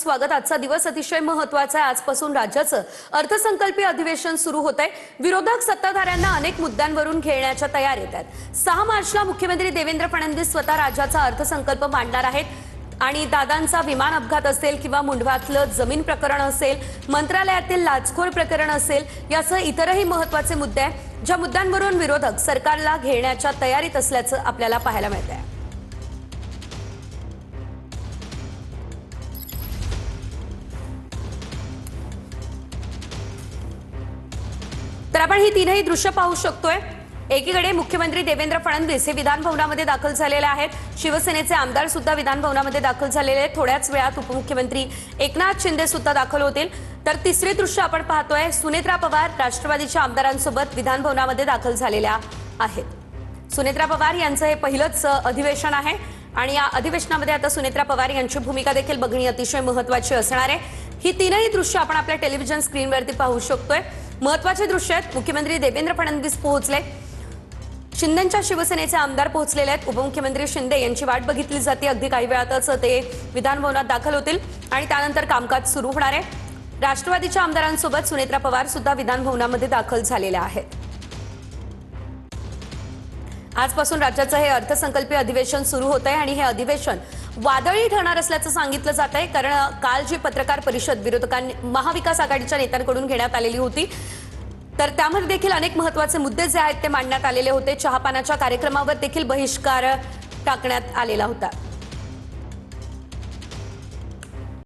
स्वागत। आजचा दिवस अतिशय महत्त्वाचा आहे। आजपासून राज्याचं अर्थसंकल्पीय अधिवेशन सुरू होत आहे। विरोधक सत्ताधाऱ्यांना अनेक मुद्द्यांवरून घेण्याच्या तयारीत आहेत। 6 मार्चला मुख्यमंत्री देवेंद्र फडणवीस स्वतः राज्याचा अर्थसंकल्प मांडणार आहेत आणि दादांचा विमान अपघात असेल किंवा मुंढव्यातलं जमीन प्रकरण असेल, मंत्रालयातील लाचखोर प्रकरण असेल, यासह इतरही महत्त्वाचे मुद्दे आहेत ज्या मुद्द्यांवरून विरोधक सरकारला घेण्याच्या तयारीत असल्याचं आपल्याला पाहायला मिळतंय। तर आपण ही तीनही दृश्य पाहू शकतोय। एकीकडे मुख्यमंत्री देवेंद्र फडणवीस हे विधान भवनामध्ये दाखल झालेले आहेत। शिवसेनेचे आमदार सुद्धा विधान भवनामध्ये दाखल झालेले आहेत। थोड्याच वेळात उपमुख्यमंत्री एकनाथ शिंदे सुद्धा दाखल होतील। तर तिसरे दृश्य आपण पाहतोय, सुनेत्रा पवार राष्ट्रवादीच्या आमदारांसोबत विधान भवनामध्ये दाखल झालेल्या आहेत। सुनेत्रा पवार यांचं हे पहिलंच अधिवेशन आहे आणि या अधिवेशनामध्ये आता सुनेत्रा पवार यांची भूमिका देखील बघणे अतिशय महत्त्वाची असणार आहे। ही तीनही दृश्य आपण आपल्या टेलिव्हिजन स्क्रीनवरती पाहू शकतोय। महत्त्वाचे दृश्य आहेत। मुख्यमंत्री देवेंद्र फडणवीस पोहोचले, शिंदेच्या शिवसेनेचे आमदार पोहोचलेले आहेत। उपमुख्यमंत्री शिंदे यांची वाट बघितली जाते। अगदी काही वेळातच ते विधान भवनात दाखल होतील आणि त्यानंतर कामकाज सुरू होणार आहे। राष्ट्रवादीच्या आमदारांसोबत सुनेत्रा पवार सुद्धा विधान भवनामध्ये दाखल झालेल्या आहेत। आजपासून राज्याचं हे अर्थसंकल्पीय अधिवेशन सुरू होत आहे आणि हे अधिवेशन वादळी ठरणार असल्याचं सांगितलं जात आहे। कारण काल जी पत्रकार परिषद विरोधकांनी महाविकास आघाडीच्या नेत्यांकडून घेण्यात आलेली होती, तर त्यामध्ये देखील अनेक महत्त्वाचे मुद्दे जे आहेत ते मांडण्यात आलेले होते। चहापानाच्या कार्यक्रमावर देखील बहिष्कार टाकण्यात आलेला होता।